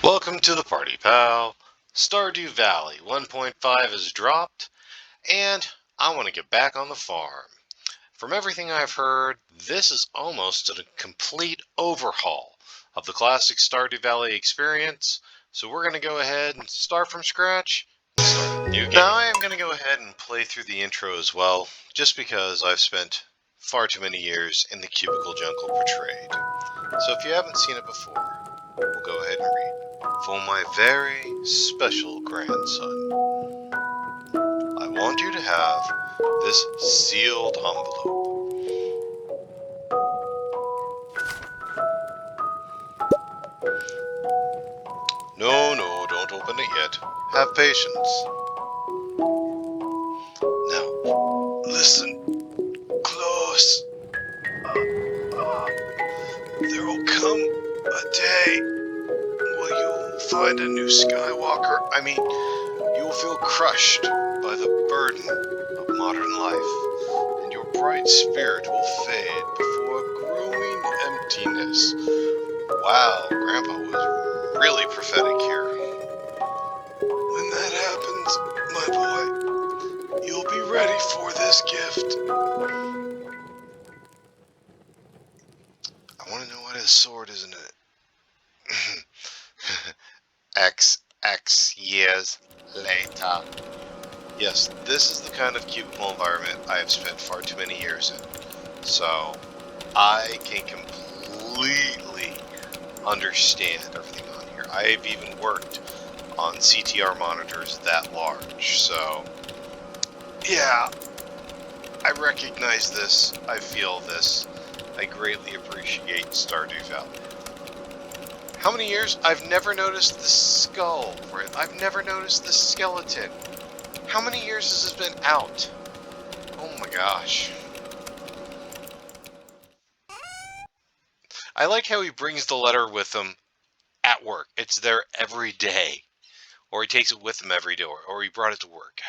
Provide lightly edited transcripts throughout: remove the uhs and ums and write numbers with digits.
Welcome to the party, pal. Stardew Valley 1.5 is dropped, and I want to get back on the farm. From everything I've heard, this is almost a complete overhaul of the classic Stardew Valley experience, so we're going to go ahead and start from scratch and start a new game. Now I am going to go ahead and play through the intro as well, just because I've spent far too many years in the cubicle jungle portrayed. So if you haven't seen it before, we'll go ahead and read. For my very special grandson, I want you to have this sealed envelope. No, don't open it yet. Have patience. Now, listen close. There will come a day where you'll find a new Skywalker. You will feel crushed by the burden of modern life, and your bright spirit will fade before a growing emptiness. Wow, Grandpa was really prophetic here. When that happens, my boy, you'll be ready for this gift. I want to know what his sword is in it. X years later. Yes, this is the kind of cubicle environment I have spent far too many years in. So, I can completely understand everything on here. I've even worked on CTR monitors that large, so yeah, I recognize this, I feel this, I greatly appreciate Stardew Valley. How many years? I've never noticed the skull, I've never noticed the skeleton. How many years has this been out? Oh my gosh. I like how he brings the letter with him at work. It's there every day. Or he takes it with him every day, or he brought it to work.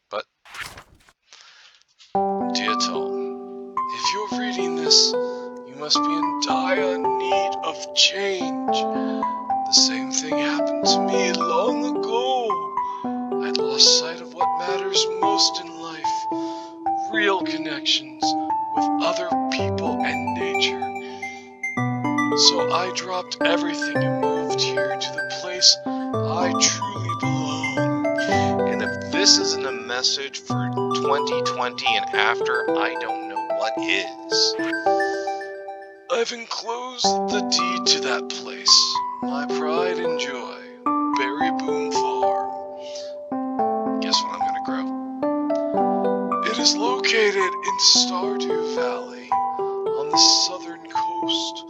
But, dear Tom, if you're reading this, you must be in dire need of change. The same thing happened to me long ago. I'd lost sight of what matters most in life. Real connections with other people and nature. So I dropped everything and moved here to the place I truly belong. And if this isn't a message for 2020 and after, I don't know what is. I've enclosed the deed to that place, my pride and joy, Berry Boom Farm. Guess what I'm gonna grow? It is located in Stardew Valley, on the southern coast.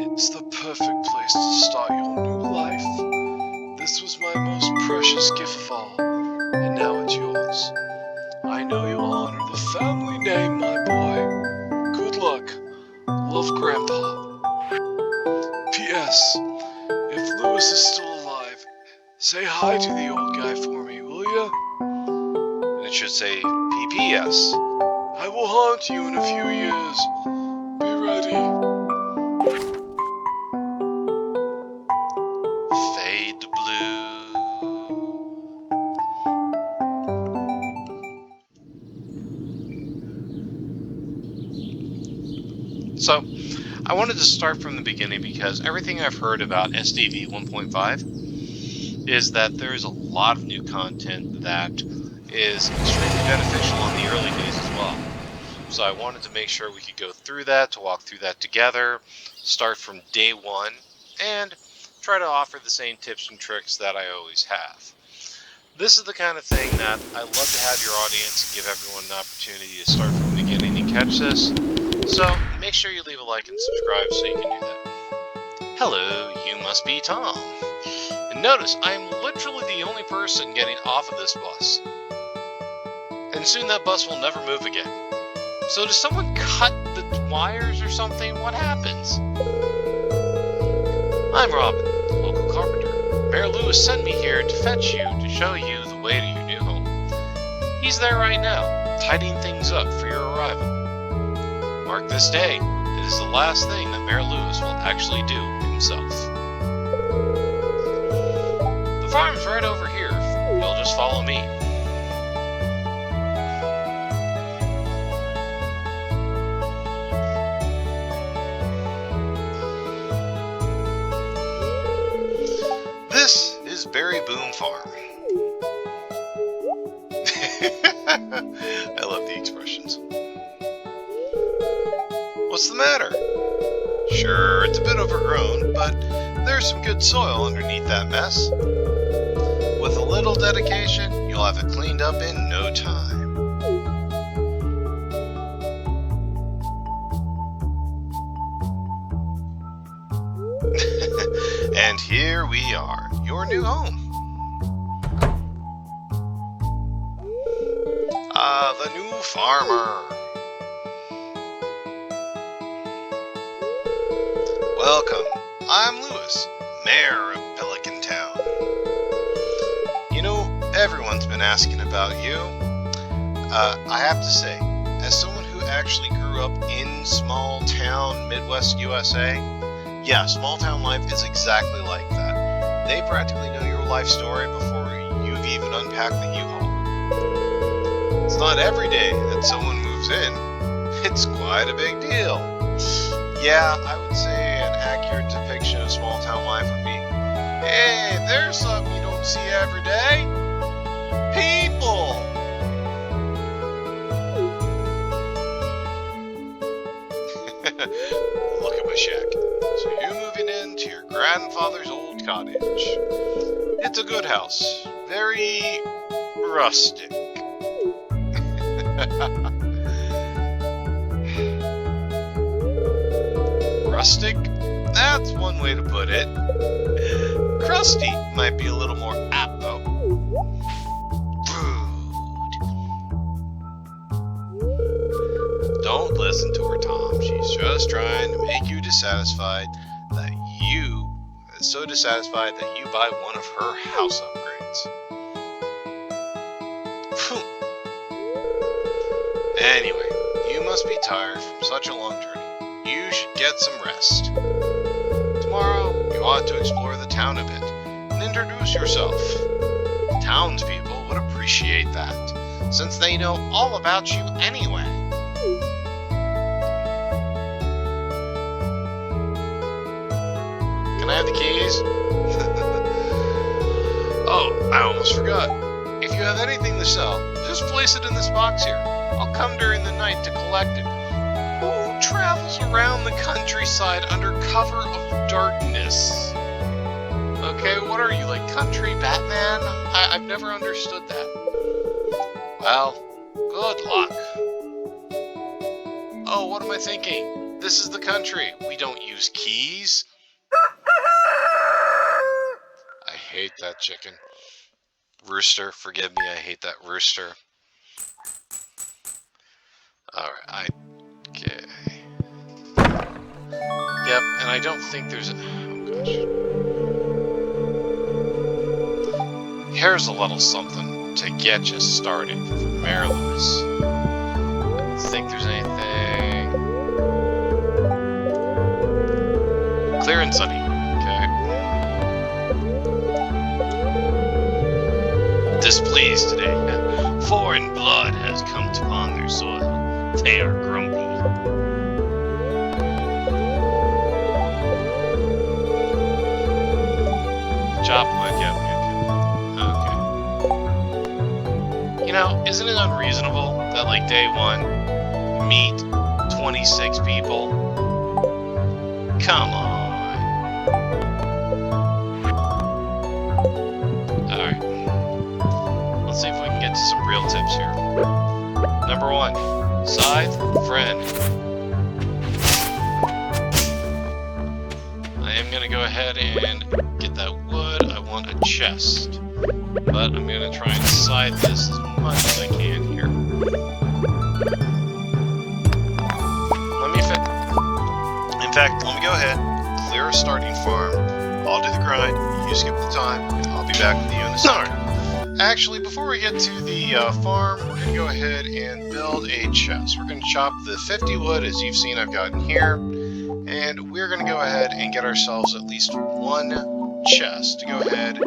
It's the perfect place to start your new life. This was my most precious gift of all, and now it's yours. I know you'll honor the family name, my boy. Good luck. Love, Grandpa. P.S. If Lewis is still alive, say hi to the old guy for me, will ya? And it should say P.P.S. I will haunt you in a few years. Be ready. Fade to blue. So, I wanted to start from the beginning because everything I've heard about SDV 1.5 is that there is a lot of new content that is extremely beneficial in the early days as well. So I wanted to make sure we could go through that, to walk through that together, start from day one, and try to offer the same tips and tricks that I always have. This is the kind of thing that I love to have your audience and give everyone an opportunity to start from the beginning and catch this. So make sure you leave a like and subscribe so you can do that. Hello, you must be Tom. And notice, I am literally the only person getting off of this bus. And soon that bus will never move again. So does someone cut the wires or something? What happens? I'm Robin, the local carpenter. Mayor Lewis sent me here to fetch you to show you the way to your new home. He's there right now, tidying things up for your arrival. Mark this day. It is the last thing that Mayor Lewis will actually do himself. farm's right over here. You'll just follow me. This is Berry Boom Farm. I love the expressions. What's the matter? Sure, it's a bit overgrown, but there's some good soil underneath that mess. With a little dedication, you'll have it cleaned up in no time. And here we are, your new home. The new farmer. Welcome, I'm Lewis, Mayor of Pelican Town. You know, everyone's been asking about you. I have to say, as someone who actually grew up in small town Midwest USA, yeah, small town life is exactly like that. They practically know your life story before you've even unpacked the U-Haul. It's not every day that someone moves in. It's quite a big deal. Yeah, I would say an accurate depiction of small town life would be, hey, there's something you don't see every day. People! Look at my shack. So you're moving into your grandfather's old cottage. It's a good house. Very rustic. Rustic? That's one way to put it. Crusty might be a little more apt, though. Rude. Don't listen to her, Tom. She's just trying to make you dissatisfied that you buy one of her house upgrades. Phew. Anyway, you must be tired from such a long journey. You should get some rest. Tomorrow, you ought to explore the town a bit and introduce yourself. Townspeople would appreciate that, since they know all about you anyway. Can I have the keys? Oh, I almost forgot. If you have anything to sell, just place it in this box here. I'll come during the night to collect it. Who travels around the countryside under cover of darkness? Okay, what are you, like country Batman? I've never understood that. Well, good luck. Oh, what am I thinking? This is the country. We don't use keys. I hate that chicken. Rooster, forgive me, I hate that rooster. Alright, okay. Yep, and I don't think there's a... Oh, gosh. Here's a little something to get you started for Mayor Lewis. I don't think there's anything... Clear and sunny, okay. Displeased today. Foreign blood has come upon their soil. They are grumpy. Chop wood, yep. Okay. You know, isn't it unreasonable that, like, day one, meet 26 people? Come on. Alright. Let's see if we can get to some real tips here. Number 1. Scythe, friend. I am going to go ahead and get that wood. I want a chest. But I'm going to try and scythe this as much as I can here. In fact, let me go ahead, clear a starting farm. I'll do the grind, you skip the time, and I'll be back with you in a second. Actually, before we get to the farm, we're going to go ahead and build a chest. We're going to chop the 50 wood, as you've seen I've gotten here, and we're going to go ahead and get ourselves at least one chest to go ahead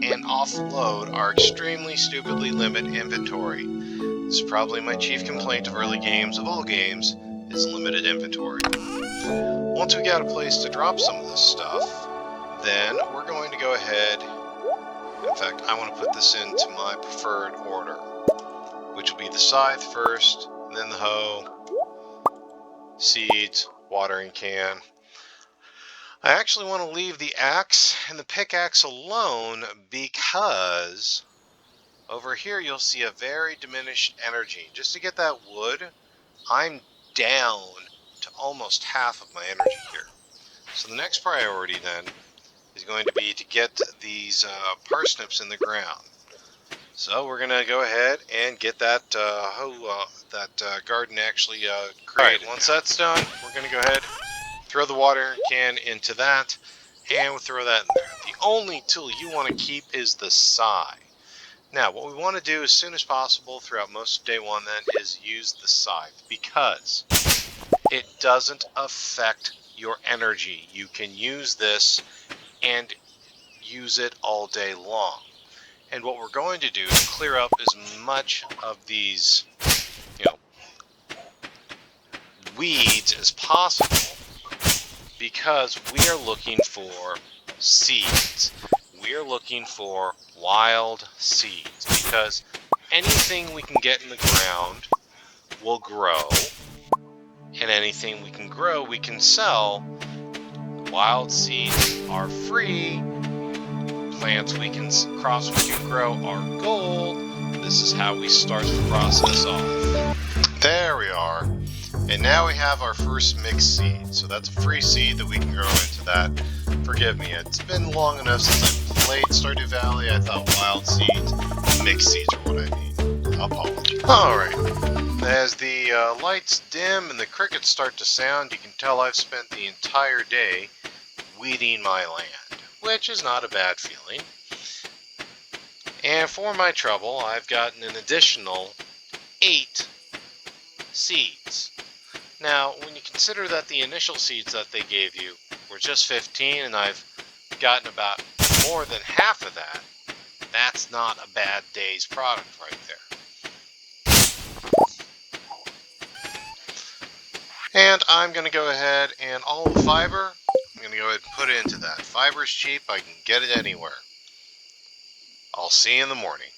and offload our extremely stupidly limited inventory. This is probably my chief complaint of early games, of all games, is limited inventory. Once we got a place to drop some of this stuff, then we're going to go ahead. In fact, I want to put this into my preferred order, which will be the scythe first, then the hoe, seeds, watering can. I actually want to leave the axe and the pickaxe alone because over here you'll see a very diminished energy. Just to get that wood, I'm down to almost half of my energy here. So the next priority then is going to be to get these parsnips in the ground. So we're going to go ahead and get that garden actually created. Right, once that's done, we're going to go ahead, throw the water can into that, and we'll throw that in there. The only tool you want to keep is the scythe. Now, what we want to do as soon as possible throughout most of day one then is use the scythe, because it doesn't affect your energy. You can use this and use it all day long. And what we're going to do is clear up as much of these, weeds as possible, because we are looking for seeds. We are looking for wild seeds, because anything we can get in the ground will grow, and anything we can grow we can sell. Wild seeds are free. Plants crops we can grow are gold. This is how we start the process off. There we are. And now we have our first mixed seed. So that's a free seed that we can grow into that. Forgive me, it's been long enough since I played Stardew Valley. I thought wild seeds, mixed seeds are what I mean. Apologies. Alright. As the lights dim and the crickets start to sound, you can tell I've spent the entire day weeding my land, which is not a bad feeling. And for my trouble, I've gotten an additional 8 seeds. Now, when you consider that the initial seeds that they gave you were just 15, and I've gotten about more than half of that, that's not a bad day's product right there. And I'm going to go ahead and all the fiber, I'm going to go ahead and put it into that. Fiber's cheap, I can get it anywhere. I'll see you in the morning.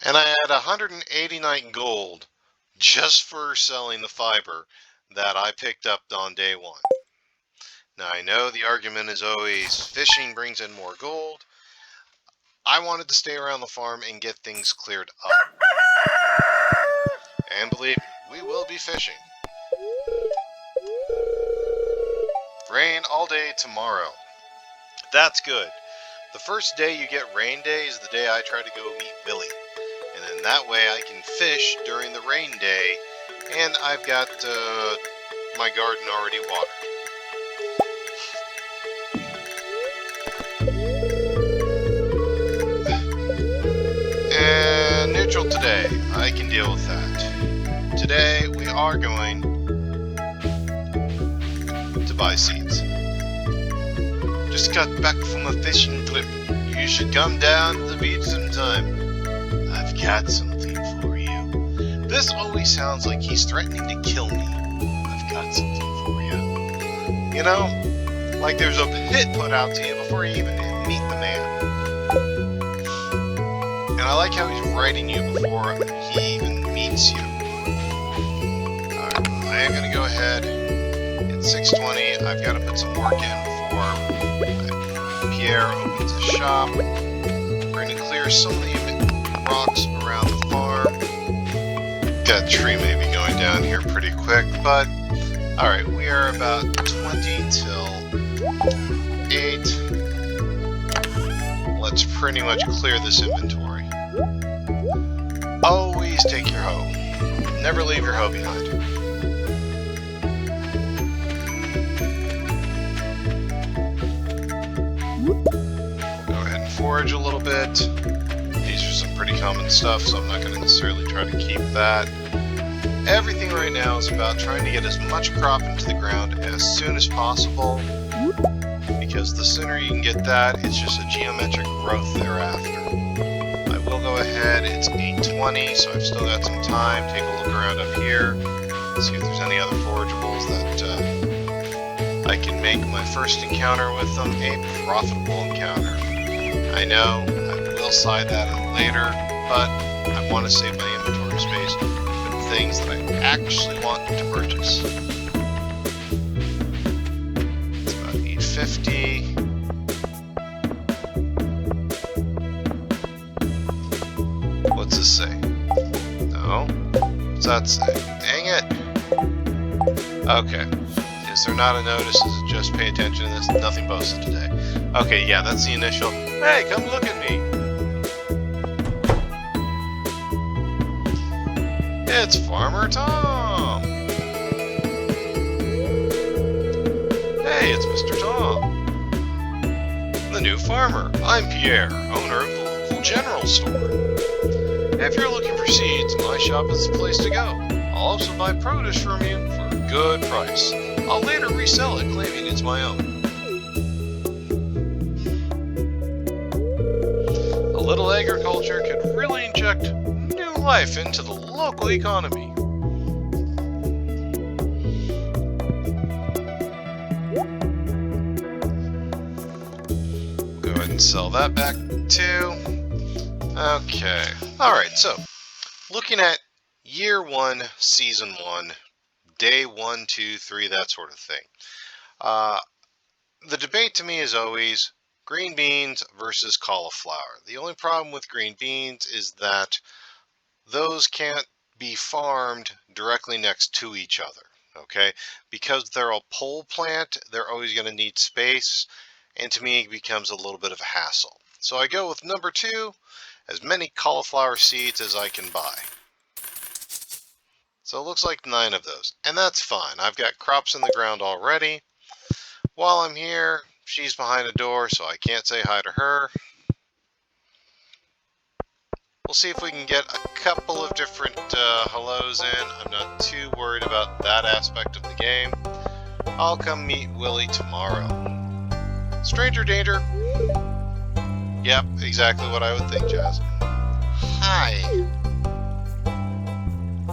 And I had 189 gold just for selling the fiber that I picked up on day one. Now I know the argument is always fishing brings in more gold. I wanted to stay around the farm and get things cleared up. And believe me, we will be fishing. Rain all day tomorrow. That's good. The first day you get rain day is the day I try to go meet Billy. And then that way I can fish during the rain day, and I've got my garden already watered. And neutral today, I can deal with that. Today we are going to buy seeds. Just got back from a fishing trip. You should come down to the beach sometime. I've got something for you. This always sounds like he's threatening to kill me. I've got something for you. You know, like there's a hit put out to you before you even meet the man. And I like how he's writing you before he even meets you. Alright, I am going to go ahead. It's 6:20. I've got to put some work in before Pierre opens the shop. We're going to clear some of the rocks around the farm. Got a tree maybe going down here pretty quick, but alright, we are about 20 till 8. Let's pretty much clear this inventory. Always take your hoe. Never leave your hoe behind. Go ahead and forage. forage a little bit. These are some pretty common stuff, so I'm not going to necessarily try to keep that. Everything right now is about trying to get as much crop into the ground as soon as possible, because the sooner you can get that, it's just a geometric growth thereafter. I will go ahead, it's 8:20, so I've still got some time. Take a look around up here, see if there's any other forageables that I can make my first encounter with them a profitable encounter. I know I will side that in later, but I want to save my inventory space for the things that I actually want to purchase. It's about 850. What's this say? No? What's that say? Dang it! Okay. Is there not a notice? Is it just pay attention to this? Nothing posted today. Okay, yeah, that's the initial. Hey, come look at me! It's Farmer Tom! Hey, it's Mr. Tom! The new farmer. I'm Pierre, owner of the local general store. If you're looking for seeds, my shop is the place to go. I'll also buy produce from you for a good price. I'll later resell it, claiming it's my own. A little agriculture could really inject new life into the local economy. Go ahead and sell that back too. Okay. Alright, so looking at year 1, season 1, day 1, 2, 3, that sort of thing. The debate to me is always green beans versus cauliflower. The only problem with green beans is that those can't be farmed directly next to each other, okay? Because they're a pole plant, they're always going to need space, and to me it becomes a little bit of a hassle. So I go with number 2, as many cauliflower seeds as I can buy. So it looks like 9 of those, and that's fine. I've got crops in the ground already. While I'm here, she's behind a door, so I can't say hi to her. We'll see if we can get a couple of different hellos in. I'm not too worried about that aspect of the game. I'll come meet Willie tomorrow. Stranger danger. Yep, exactly what I would think, Jasmine. Hi.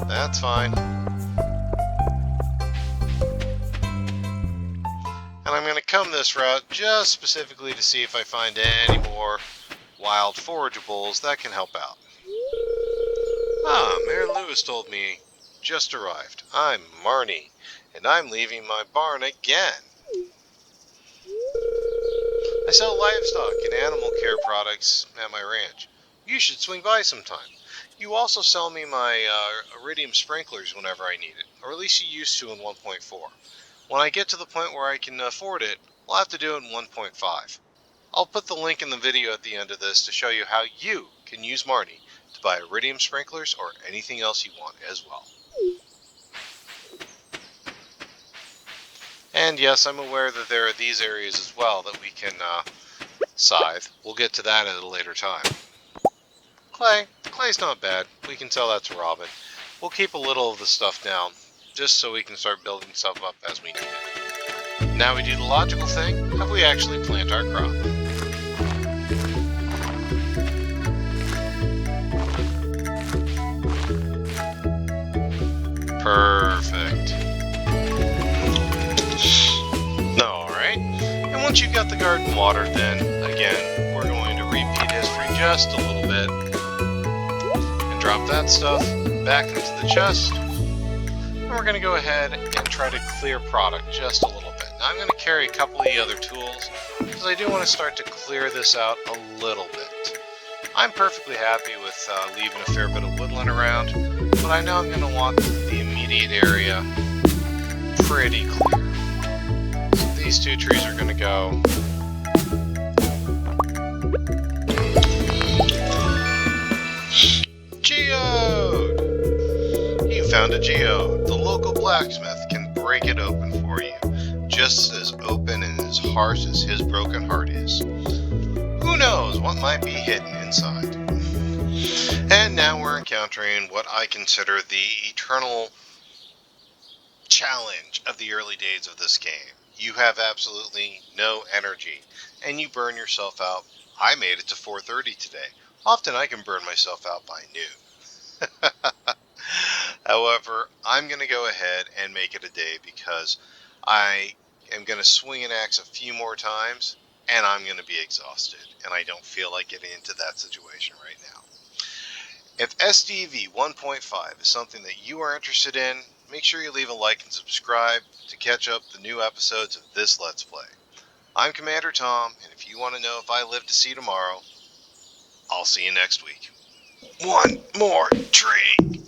That's fine. And I'm going to come this route just specifically to see if I find any more wild forageables that can help out. Ah, Mayor Lewis told me just arrived. I'm Marnie, and I'm leaving my barn again. I sell livestock and animal care products at my ranch. You should swing by sometime. You also sell me my iridium sprinklers whenever I need it, or at least you used to in 1.4. When I get to the point where I can afford it, we'll have to do it in 1.5. I'll put the link in the video at the end of this to show you how you can use Marnie to buy iridium sprinklers or anything else you want as well. And yes, I'm aware that there are these areas as well that we can scythe. We'll get to that at a later time. Clay. Clay's not bad. We can tell that to Robin. We'll keep a little of the stuff down, just so we can start building stuff up as we need it. Now we do the logical thing of we actually plant our crop. Perfect. Alright, and once you've got the garden watered, then again, we're going to repeat history just a little bit and drop that stuff back into the chest. And we're going to go ahead and try to clear product just a little bit. Now I'm going to carry a couple of the other tools because I do want to start to clear this out a little bit. I'm perfectly happy with leaving a fair bit of woodland around, but I know I'm going to want the immediate area pretty clear. So these two trees are going to go. Geode! You found a geode. The local blacksmith can break it open for you, just as open and as harsh as his broken heart is. Who knows? knows what might be hidden inside. And now we're encountering what I consider the eternal challenge of the early days of this game. You have absolutely no energy, and you burn yourself out. I made it to 4:30 today. Often I can burn myself out by noon. However, I'm going to go ahead and make it a day because I am going to swing an axe a few more times, and I'm going to be exhausted, and I don't feel like getting into that situation right now. If SDV 1.5 is something that you are interested in, make sure you leave a like and subscribe to catch up the new episodes of this Let's Play. I'm Commander Tom, and if you want to know if I live to see tomorrow, I'll see you next week. One more tree.